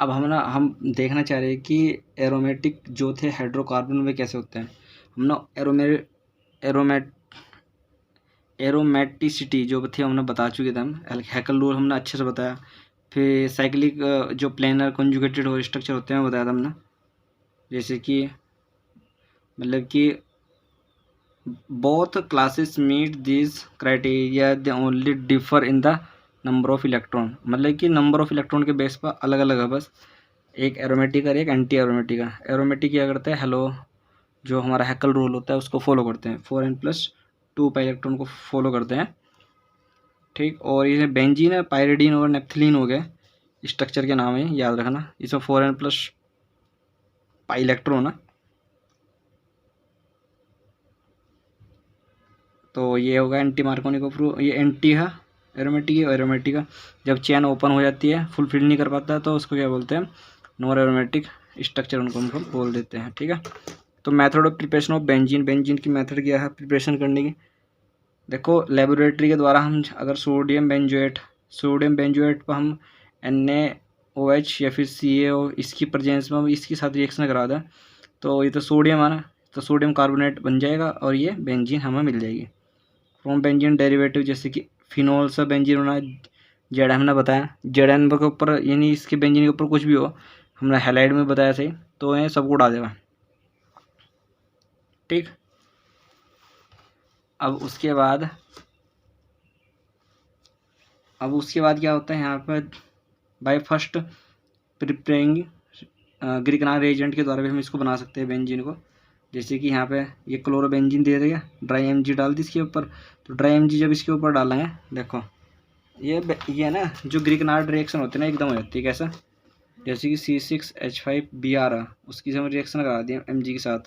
अब हम देखना चाह रहे हैं कि एरोमेटिक जो थे हाइड्रोकार्बन वे कैसे होते हैं। हम ना एरोमेटिसिटी जो थी हमने बता चुके थे। हम हैकल रूल हमने अच्छे से बताया। फिर साइक्लिक जो प्लेनर कंजुगेटेड और स्ट्रक्चर होते हैं बताया था हमने। जैसे कि मतलब कि both classes meet these criteria, they only differ in the number of electron। मतलब कि नंबर ऑफ इलेक्ट्रॉन के बेस पर अलग अलग है बस। एक एरोमेटिक और एक एंटी एरोमेटिक है। एरोमेटिक क्या करते हैं, हेलो जो हमारा हैकल रूल होता है उसको फॉलो करते हैं, 4n+2 पाई इलेक्ट्रॉन को फॉलो करते हैं, ठीक। और ये बेंजीन है, पायरिडीन और नेप्थलीन हो गए, स्ट्रक्चर के नाम है, याद रखना। इसमें 4n+पाई इलेक्ट्रॉन है। तो ये होगा एंटी मार्कोनिक प्रूफ। ये एंटी है एरोमेटिक है। एरोमेटिक है जब चेन ओपन हो जाती है, फुलफिल नहीं कर पाता है, तो उसको क्या बोलते हैं, नॉन एरोमेटिक स्ट्रक्चर उनको हम बोल देते हैं, ठीक है। तो method of preparation of benzene, benzene की मेथड क्या है प्रिपरेशन करने की। देखो लेबोरेटरी के द्वारा हम अगर सोडियम बेंजोएट पर हम NaOH या फिर CaO इसकी प्रेजेंस में हम इसके साथ रिएक्शन करा दें, तो ये तो सोडियम है ना, तो सोडियम कार्बोनेट बन जाएगा और ये बेंजीन हमें मिल जाएगी। फ्रॉम बेंजीन डेरिवेटिव, जैसे कि फिनोल से बेंजीन होना, जेड हमने बताया, जेड के ऊपर यानी इसके बेंजीन के ऊपर कुछ भी हो, हमने हैलाइड में बताया सही, तो ये सबको उड़ा देगा, ठीक। अब उसके बाद क्या होता है यहाँ पर, बाय फर्स्ट प्रिपेयरिंग ग्रिकनार रिएजेंट के द्वारा भी हम इसको बना सकते हैं बेंजीन को। जैसे कि यहाँ पे ये क्लोरोबेंजीन दे देगा, ड्राई Mg डाल दी इसके ऊपर, तो ड्राई Mg जब इसके ऊपर डालेंगे, देखो ये ना जो ग्रिकनार्ड रिएक्शन होती है ना एकदम हो जाती है। कैसा, जैसे कि C6H5Br उसकी से हम रिएक्शन करा दिया Mg के साथ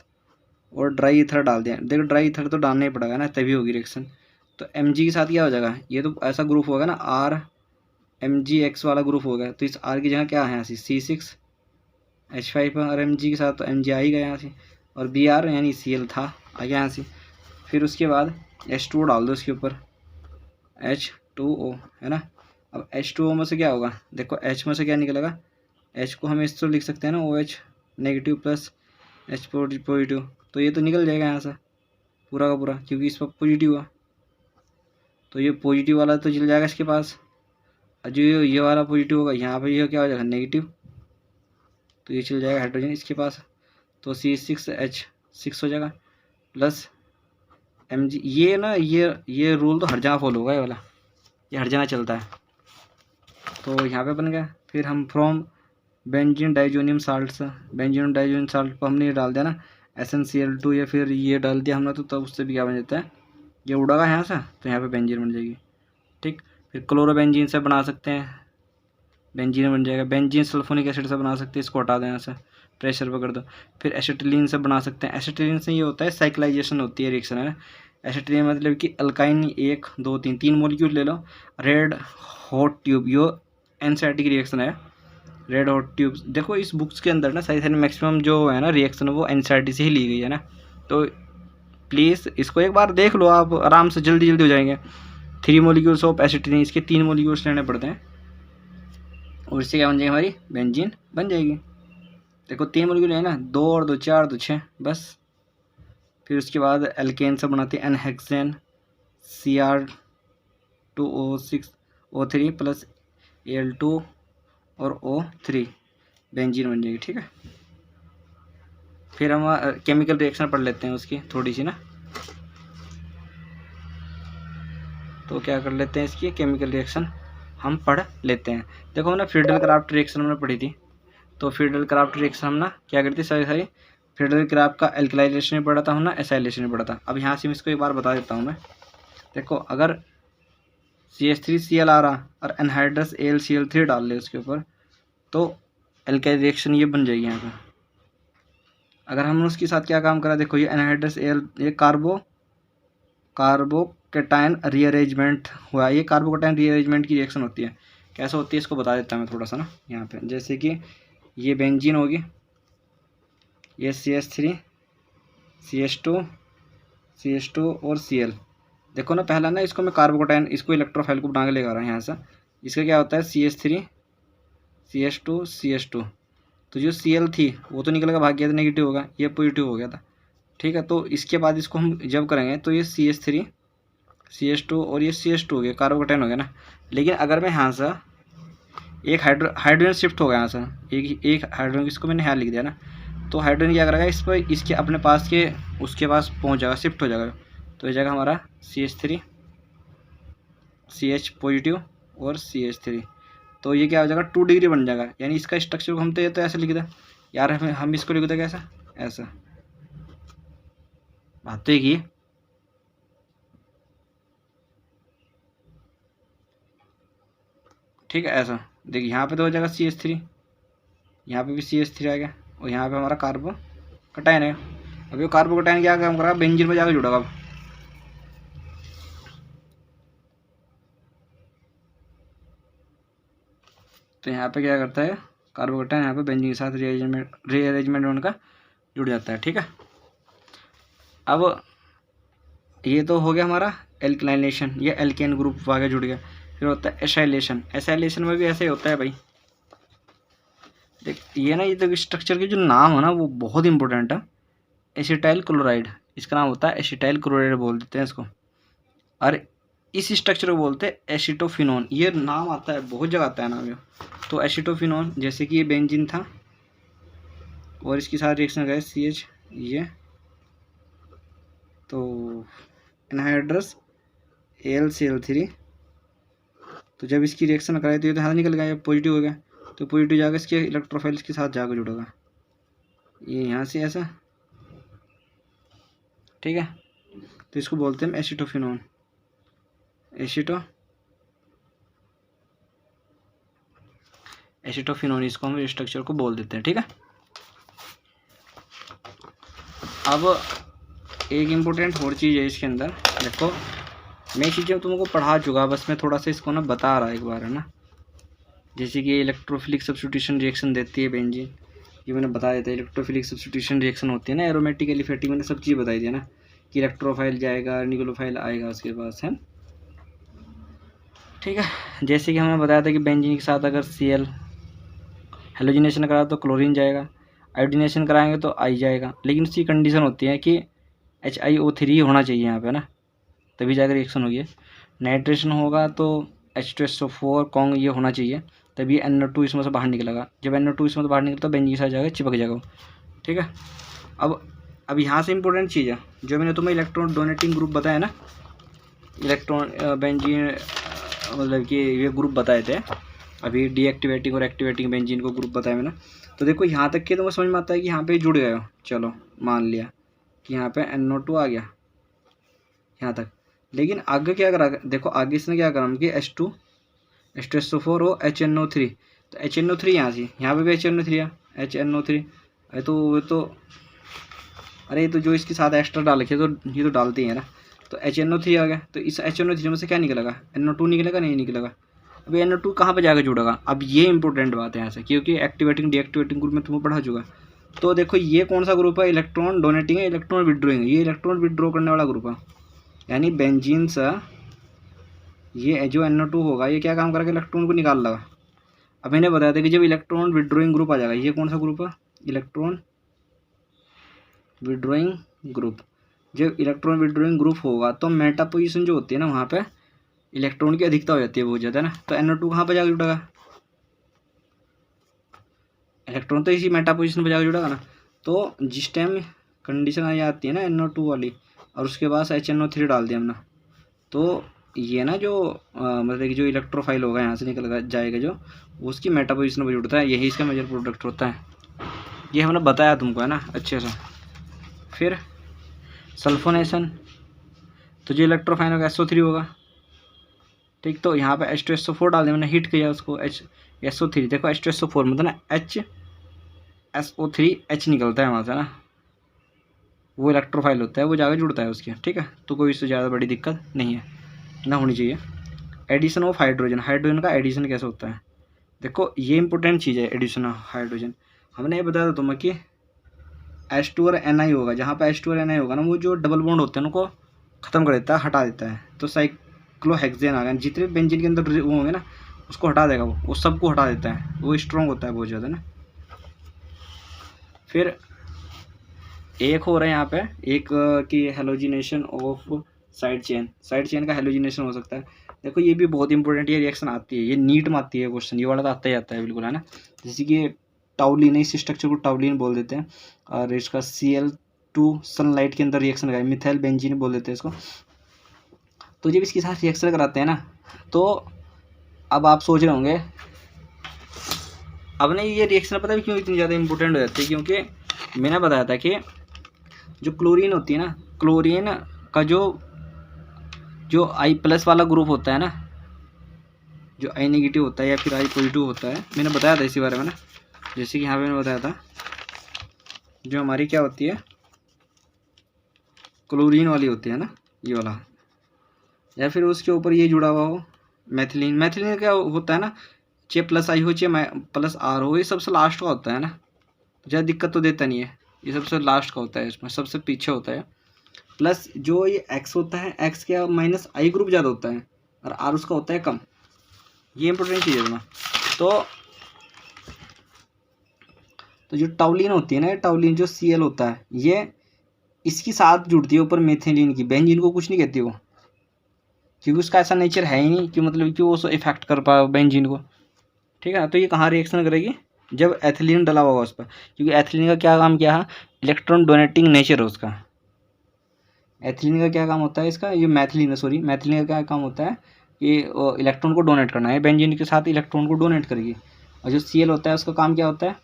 और ड्राई ईथर डाल दिया। देखो ड्राई ईथर तो डालना ही पड़ेगा ना, तभी होगी रिएक्शन। तो Mg के साथ क्या हो जाएगा, ये तो ऐसा ग्रुप होगा ना RMgX वाला ग्रुप होगा, तो इस R की जगह क्या है यहाँ से C6H5 और Mg के साथ तो Mg आ ही गया यहाँ से, और Br यानी Cl था आ गया यहाँ से। फिर उसके बाद H2O डाल दो इसके ऊपर, H2O है ना। अब H2O में से क्या होगा, देखो H में से क्या निकलेगा, H को हम इस तो लिख सकते हैं ना OH negative plus H positive, तो ये तो निकल जाएगा यहाँ से पूरा का पूरा, क्योंकि इस पर पॉजिटिव हुआ, तो ये पॉजिटिव वाला तो चल जाएगा इसके पास। जो ये वाला पॉजिटिव होगा यहाँ पर, ये क्या हो जाएगा नेगेटिव, तो ये चल जाएगा हाइड्रोजन इसके पास, तो C6H6 हो जाएगा प्लस Mg। ये ना ये रूल तो हर जगह फॉलो होगा, ये वाला ये हर जगह चलता है, तो यहाँ पे बन गया। फिर हम फ्रॉम बेंजीन डाइजोनियम साल्ट से, बेंजीन डाइजोनियम साल्ट पर हमने ये डाल दिया ना SnCl2 या फिर ये डाल दिया हमने, तो तब उससे भी क्या बन जाता है, ये उड़ागा यहाँ से, तो यहाँ पे बेंजीन बन जाएगी, ठीक। फिर क्लोरोबेंजीन से बना सकते हैं, बेंजीन बन जाएगा। बेंजीन सल्फोनिक एसिड से बना सकते हैं, इसको हटा दें यहाँ से, प्रेशर पर कर दो। फिर एसिटिलीन से बना सकते हैं। एसिटिलीन से ये होता है साइक्लाइजेशन होती है रिएक्शन है ना। एसिटिलीन मतलब कि अल्काइन 1 2 3 मॉलिक्यूल ले लो, रेड हॉट ट्यूब, यो एनसाइटिक रिएक्शन है, रेड हॉट ट्यूब। देखो इस बुक्स के अंदर ना सही मैक्सिमम जो है ना रिएक्शन वो एनसाइटी से ही ली गई है ना, तो प्लीज़ इसको एक बार देख लो आप, आराम से जल्दी हो जाएंगे। 3 मॉलिक्यूल्स ऑफ एसिटिलीन, इसके 3 मॉलिक्यूल्स लेने पड़ते हैं, और इससे क्या बन जाएगी, हमारी बेंजीन बन जाएगी। देखो 3 मॉलिक्यूल है ना, 2 और 2 4 तो 6 बस। फिर उसके बाद एल्केन से बनाते हैं एनहेक्सेन, Cr2O6O3 प्लस Al2 और O3, बेंजीन बन जाएगी, ठीक है। फिर हम केमिकल रिएक्शन पढ़ लेते हैं उसकी थोड़ी सी ना, तो क्या कर लेते हैं इसकी केमिकल रिएक्शन हम पढ़ लेते हैं। देखो हमने फ्रीडल क्राफ्ट रिएक्शन हमने पढ़ी थी, तो फ्रीडल क्राफ्ट रिएक्शन हम ना क्या करती है, सारी फ्रीडल क्राफ्ट का एल्कलाइजेशन भी पढ़ा था हमने, एसाइलेशन भी पढ़ा था। अब यहाँ से मैं इसको एक बार बता देता हूँ मैं। देखो अगर CH3Cl आ रहा और एनहाइड्रस AlCl3 डाल ले उसके ऊपर, तो एल्काइल रिएक्शन ये बन जाएगी यहाँ पर। अगर हमने उसके साथ क्या काम करा, देखो ये एनहाइड्रस ये कार्बोकेटायन रीअरेंजमेंट हुआ, ये कार्बोकेटायन रीअरेंजमेंट की रिएक्शन होती है। कैसे होती है इसको बता देता हूँ मैं थोड़ा सा ना यहाँ पे। जैसे कि ये बेंजीन होगी, ये CH3 CH2 और Cl। देखो ना पहला ना इसको मैं कार्बोकेटायन, इसको इलेक्ट्रोफाइल को बना के लेकर आ रहा हूँ यहाँ से। इसका क्या होता है CH3 CH2 तो जो Cl थी वो तो निकल कर भाग गया था, नेगेटिव होगा, ये पॉजिटिव हो गया था, ठीक है। तो इसके बाद इसको हम जब करेंगे तो ये CH3 CH2 और ये CH2 हो गया, कार्बोकेटाइन हो गया ना। लेकिन अगर मैं यहाँ से एक हाइड्रोजन शिफ्ट हो गया यहाँ से, एक हाइड्रोजन, इसको मैंने यहाँ लिख दिया ना, तो हाइड्रोजन क्या करेगा, इस पर इसके अपने पास के उसके पास पहुँच जाएगा, शिफ्ट हो जाएगा। तो ये जाएगा हमारा CH3 CH पॉजिटिव और CH3, तो ये क्या हो जाएगा 2 डिग्री बन जाएगा। यानी इसका स्ट्रक्चर को हम तो ऐसे लिख दें यार, हम इसको लिख दें कैसा, ऐसा, बात तो एक ही, ठीक है। ऐसा देखिए यहाँ पे तो हो जाएगा CH3, यहाँ पे भी CH3 आ गया, और यहाँ पे हमारा कार्बोकेटाइन है। अब ये कार्बोकेटाइन क्या काम करेगा, बेंजीन में जाकर जुड़ेगा। अब तो यहाँ पे क्या करता है, कार्बोकेटाइन यहाँ पे बेंजीन के साथ रीअरेंजमेंट उनका जुड़ जाता है, ठीक है। अब ये तो हो गया हमारा एल्कलाइनेशन, ये एल्केन ग्रुप आगे जुड़ गया। फिर होता है एसाइलेशन, एसाइलेशन में भी ऐसे ही होता है भाई। देख ये ना, ये तो स्ट्रक्चर के जो नाम है ना वो बहुत इंपॉर्टेंट है। एसिटाइल क्लोराइड, इसका नाम होता है एसिटाइल क्लोराइड बोल देते हैं इसको, और इस स्ट्रक्चर को बोलते हैं एसिटोफिनोन। ये नाम आता है, बहुत जगह आता है नाम ये। तो एसिटोफिनोन, जैसे कि ये बेंजीन था और इसके साथ रिएक्शन गए CH, ये तो एनहाइड्रस AlCl3, तो जब इसकी रिएक्शन कराई तो ये तो यहाँ निकल गया, ये पॉजिटिव हो गया, तो पॉजिटिव जाकर इसके इलेक्ट्रोफाइल्स के साथ जाकर जुड़ेगा, ये यहाँ से ऐसा, ठीक है। तो इसको बोलते हैं एसिटोफिनोन, एसिटोफिनोन, इसको हम स्ट्रक्चर को बोल देते हैं, ठीक है। अब एक इम्पोर्टेंट और चीज़ है इसके अंदर, देखो मैं चीज़ें तुमको पढ़ा चुका, बस मैं थोड़ा सा इसको ना बता रहा एक बार, है ना। जैसे कि इलेक्ट्रोफिलिक सब्स्टिट्यूशन रिएक्शन देती है बेंजीन, ये मैंने बता देता है। इलेक्ट्रोफिलिक सब्स्टिट्यूशन रिएक्शन होती है ना, एरोमेटिक एलिफेटिक, मैंने सब चीज़ बताई दी है ना, कि इलेक्ट्रोफाइल जाएगा, निकोलोफाइल आएगा उसके पास, है, ठीक है। जैसे कि हमने बताया था कि बेंजीन के साथ अगर Cl हेलोजिनेशन करा तो क्लोरीन जाएगा, आयोडीनेशन कराएंगे तो I जाएगा, लेकिन उसकी कंडीशन होती है कि HiO3 होना चाहिए यहाँ पे ना, तभी जाकर रिएक्शन होगी। नाइट्रेशन होगा तो H2SO4 कॉन्ग ये होना चाहिए, तभी NO2 इसमें से बाहर निकलेगा। जब NO2 इसमें से बाहर निकलता तो बेंजीन के साथ जाकर चिपक जाएगा, ठीक है। अब यहाँ से इंपॉर्टेंट चीज़ है, जो मैंने तुम्हें इलेक्ट्रॉन डोनेटिंग ग्रुप बताया ना, इलेक्ट्रॉन बेंजीन मतलब कि ये ग्रुप बताए थे अभी, डीएक्टिवेटिंग और एक्टिवेटिंग बेंजीन को ग्रुप बताया मैंने। तो देखो यहाँ तक के तो समझ में आता है कि यहाँ पे जुड़ गए हो, चलो मान लिया कि यहाँ पे NO2 आ गया यहाँ तक। लेकिन आगे क्या करा, देखो आगे इसने क्या करा कि H2SO4 और HNO3, तो HNO3 यहाँ से, यहाँ पे भी HNO3 है, HNO3, अरे तो अरे ये तो जो इसके साथ एक्स्ट्रा डाल रखे तो ये तो डालते ही है ना। तो HNO3 आ गया, तो इस HNO3 में से क्या निकलेगा, NO2 निकलेगा, नहीं निकलेगा। अभी NO2 कहाँ पे जाकर जुड़ेगा, अब ये इंपॉर्टेंट बात है यहाँ से, क्योंकि एक्टिवेटिंग डीएक्टिवेटिंग ग्रुप में तुम्हें पढ़ा चुका। तो देखो ये कौन सा ग्रुप है, इलेक्ट्रॉन डोनेटिंग है, इलेक्ट्रॉन विड्रोइंग है, ये इलेक्ट्रॉन विड्रॉ करने वाला ग्रुप है। यानी बेंजीन से ये जो NO2 होगा ये क्या काम करेगा, इलेक्ट्रॉन को निकाल लगा। अब मैंने बताया था कि जब इलेक्ट्रॉन विड्रोइंग ग्रुप आ जाएगा, ये कौन सा ग्रुप है, इलेक्ट्रॉन विड्रोइंग ग्रुप। जब इलेक्ट्रॉन विड्रोइंग ग्रुप होगा तो मेटा पोजीशन जो होती है ना, वहाँ पे इलेक्ट्रॉन की अधिकता हो जाती है बहुत ज़्यादा ना, तो NO2 कहाँ पर जाकर जुड़ेगा, इलेक्ट्रॉन तो इसी मेटा पोजीशन पर जाकर जुड़ेगा ना। तो जिस टाइम कंडीशन आ जाती है ना NO2 वाली, और उसके बाद HNO3 डाल दिया हमने, तो ये ना जो मतलब कि जो इलेक्ट्रोफाइल होगा यहाँ से निकल जाएगा, जो उसकी मेटा पोजीशन पर जुड़ता है, यही इसका मेजर प्रोडक्ट होता है। ये हमने बताया तुमको, है ना, अच्छे से। फिर सल्फोनेशन, तो जो इलेक्ट्रोफाइल होगा SO3 होगा, ठीक। तो यहाँ पे H2SO4 डाल दिया मैंने, हीट किया उसको, SO3, देखो H2SO4 मतलब ना HSO3H निकलता है वहाँ से ना, वो इलेक्ट्रोफाइल होता है, वो जाकर जुड़ता है उसके, ठीक है। तो कोई इससे ज़्यादा बड़ी दिक्कत नहीं है ना, होनी चाहिए। एडिशन ऑफ हाइड्रोजन, हाइड्रोजन का एडिशन कैसे होता है, देखो ये इंपॉर्टेंट चीज़ है एडिशन ऑफ हाइड्रोजन। हमने ये बताया था तुम्हें कि H2 और Ni होगा, जहाँ पे H2 और Ni होगा ना, वो जो डबल बॉन्ड होते हैं उनको ख़त्म कर देता है, हटा देता है। तो साइक्लोहेक्सेन आ गया, जितने बेंजीन के अंदर वो होंगे ना, उसको हटा देगा, वो सबको हटा देता है, वो स्ट्रॉन्ग होता है बहुत ज़्यादा ना। फिर एक हो रहा है यहाँ पे एक कि हेलोजिनेशन ऑफ साइड चेन का हेलोजिनेशन हो सकता है। देखो ये भी बहुत इंपॉर्टेंट ये रिएक्शन आती है, ये नीट में आती है क्वेश्चन, ये वाला तो आता ही आता है बिल्कुल, है ना। जैसे कि टाउलिन है, इस स्ट्रक्चर को टाउलिन बोल देते हैं, और इसका Cl2 सनलाइट के अंदर रिएक्शन कराए, मिथाइल बेंजीन बोल देते हैं इसको। तो जब इसके साथ रिएक्शन कराते हैं ना, तो अब आप सोच रहे होंगे अब ना ये रिएक्शन पता है क्यों इतनी ज़्यादा इंपॉर्टेंट हो जाती है, क्योंकि मैंने बताया था कि जो क्लोरीन होती है ना, क्लोरीन का जो I+ वाला ग्रुप होता है ना, जो I- होता है या फिर I+ होता है, मैंने बताया था इसी बारे में ना। जैसे कि यहाँ पे मैंने बताया था जो हमारी क्या होती है क्लोरीन वाली होती है ना, ये वाला, या फिर उसके ऊपर ये जुड़ा हुआ हो मैथिलीन। मैथिलीन का क्या होता है ना, चे+I हो चे +R हो, ये सबसे लास्ट का होता है ना, ज़्यादा दिक्कत तो देता नहीं है, ये सबसे लास्ट का होता है, इसमें सबसे पीछे होता है। प्लस जो ये X होता है, X के -I ग्रुप ज़्यादा होता है और R उसका होता है कम, ये इंपॉर्टेंट चीज़ है ना। तो जो टाउलिन होती है ना, टाउलिन जो Cl होता है, ये इसके साथ जुड़ती है ऊपर मेथिलीन की, बेंजीन को कुछ नहीं कहती वो, क्योंकि उसका ऐसा नेचर है ही नहीं कि मतलब कि वो इफेक्ट कर पाए बेंजीन को, ठीक है। तो ये कहाँ रिएक्शन करेगी, जब एथिलीन डला हुआ उस पर, क्योंकि एथिलीन का क्या काम क्या है, इलेक्ट्रॉन डोनेटिंग नेचर है उसका। एथिलीन का क्या काम होता है इसका, ये मैथिलीन है, सॉरी, मैथिलीन का क्या काम होता है कि इलेक्ट्रॉन को डोनेट करना है, बेंजीन के साथ इलेक्ट्रॉन को डोनेट करेगी। और जो Cl होता है उसका काम क्या होता है,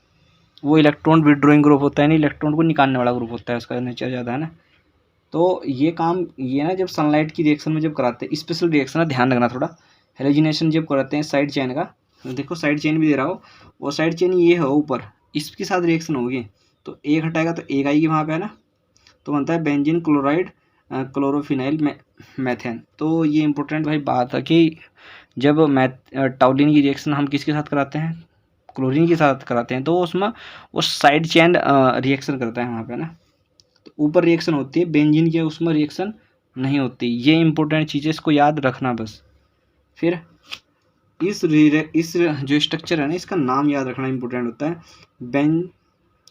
वो इलेक्ट्रॉन विड्रॉइंग ग्रुप होता है, नहीं इलेक्ट्रॉन को निकालने वाला ग्रुप होता है, उसका नेचर ज़्यादा है ना। तो ये काम ये ना जब सनलाइट की रिएक्शन में जब कराते हैं, स्पेशल रिएक्शन है, ध्यान रखना थोड़ा, हेलोजिनेशन जब कराते हैं साइड चेन का, तो देखो साइड चेन भी दे रहा हो, वो साइड चेन ये हो ऊपर, इसके साथ रिएक्शन होगी, तो एक हटाएगा तो एक आएगी वहाँ पे, है ना। तो बनता है बेंजीन क्लोराइड क्लोरोफिनाइल मैथेन। तो ये इंपॉर्टेंट भाई बात है कि जब टाउलिन की रिएक्शन हम किसके साथ कराते हैं, क्लोरीन के साथ कराते हैं, तो उसमें वो साइड चेन रिएक्शन करता है वहाँ पे ना, तो ऊपर रिएक्शन होती है, बेंजीन के उसमें रिएक्शन नहीं होती। ये इंपॉर्टेंट चीज़ है, इसको याद रखना बस। फिर इस जो स्ट्रक्चर है ना, इसका नाम याद रखना इंपॉर्टेंट होता है,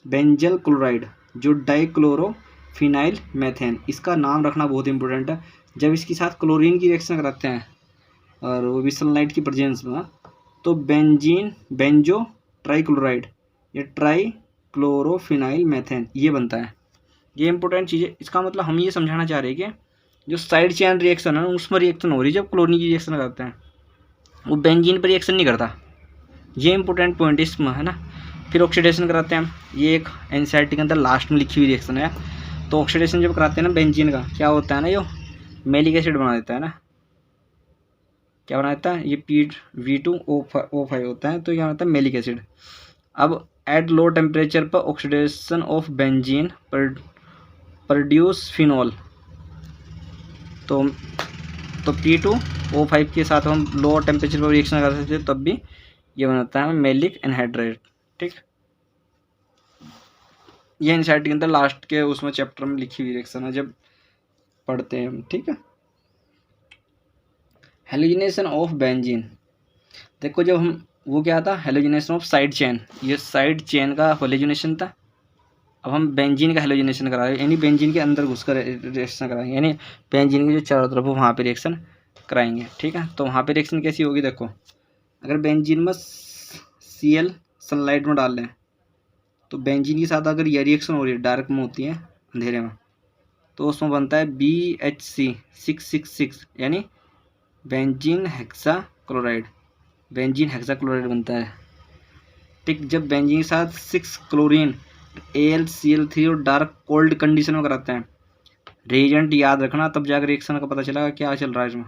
बेंजल क्लोराइड जो डाइक्लोरोफिनाइल मैथेन, इसका नाम रखना बहुत इंपॉर्टेंट है। जब इसके साथ क्लोरीन की रिएक्शन कराते हैं और वो भी सनलाइट की प्रेजेंस में, तो बेंजो ट्राइक्लोराइड या ट्राइक्लोरोफिनाइल मैथेन ये बनता है। ये इंपॉर्टेंट चीज़ है, इसका मतलब हम ये समझाना चाह रहे हैं कि जो साइड चेन रिएक्शन है उसमें रिएक्शन हो रही है, जब क्लोरीन की रिएक्शन करते हैं वो बेंजीन पर रिएक्शन नहीं करता, ये इंपॉर्टेंट पॉइंट इसमें है ना। फिर ऑक्सीडेशन कराते हैं हम, ये एक एनसीईआरटी के अंदर लास्ट में लिखी हुई रिएक्शन है। तो ऑक्सीडेशन जब कराते हैं ना बेंजीन का, क्या होता है ना, ये मेलिक एसिड बना देता है ना, क्या बना देता है, ये P2O5 होता है, तो क्या होता है मेलिक एसिड। अब एट लो टेम्परेचर पर oxidation of benzene produce phenol, तो P2O5 के साथ हम लो टेम्परेचर पर रिएक्शन कर सकते हैं, तब भी ये बनाता है मेलिक एनहाइड्राइड, ठीक। ये एनसीईआरटी के अंदर लास्ट के उसमें चैप्टर में लिखी हुई रिएक्शन है, जब पढ़ते हैं हम, ठीक है। हेलोजिनेशन ऑफ बेंजीन, देखो जब हम वो क्या था, हेलोजिनेशन ऑफ साइड चेन, ये साइड चेन का हेलोजिनेशन था। अब हम बेंजीन का हेलोजिनेशन करा रहे हैं, यानी बेंजीन के अंदर घुसकर रिएक्शन कराएंगे, यानी बेंजीन के जो चारों तरफ हो वहाँ पे रिएक्शन कराएंगे, ठीक है। तो वहाँ पे रिएक्शन कैसी होगी, देखो अगर बेंजीन में Cl सनलाइट में डाल लें, तो बेंजीन के साथ अगर ये रिएक्शन हो रही है, डार्क में होती है, अंधेरे में, तो उसमें बनता है BHC666, यानी benzene hexa chloride, benzene hexa chloride बनता है, ठीक। जब बेंजीन के साथ 6 क्लोरीन AlCl3 और डार्क कोल्ड कंडीशन में कराते हैं, रिएजेंट याद रखना, तब जाकर रिएक्शन का पता चलेगा क्या चल रहा है इसमें,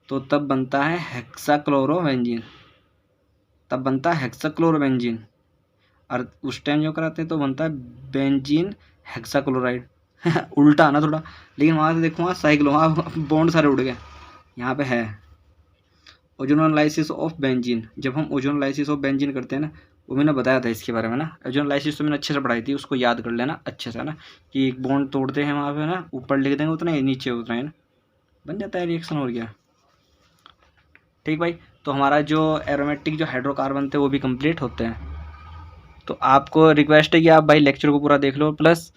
तो तब बनता है हेक्साक्लोरोबेंजीन, तब बनता है हेक्साक्लोरोबेंजीन। और उस टाइम जो कराते हैं तो बनता है बेंजीन हेक्साक्लोराइड उल्टा ना थोड़ा, लेकिन वहाँ से देखो वहाँ साइक्लो, वहाँ बॉन्ड सारे उड़ गए, यहाँ पे है ओजोनोलाइसिस ऑफ बेंजीन। जब हम ओजोनोलाइसिस ऑफ बेंजीन करते हैं ना, वो मैंने बताया था इसके बारे में ना, ओजोनोलाइसिस तो मैंने अच्छे से पढ़ाई थी, उसको याद कर लेना अच्छे से ना, कि एक बॉन्ड तोड़ते हैं वहाँ पे ना, ऊपर लिख देंगे उतना ही, नीचे उतना है ना, बन जाता है रिएक्शन, हो गया, ठीक भाई। तो हमारा जो एरोमेटिक जो हाइड्रोकार्बन थे वो भी कंप्लीट होते हैं। तो आपको रिक्वेस्ट है कि आप भाई लेक्चर को पूरा देख लो, प्लस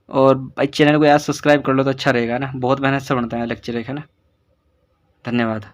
और भाई चैनल को यार सब्सक्राइब कर लो तो अच्छा रहेगा ना, बहुत मेहनत से बनता है लेक्चर एक, है ना। धन्यवाद।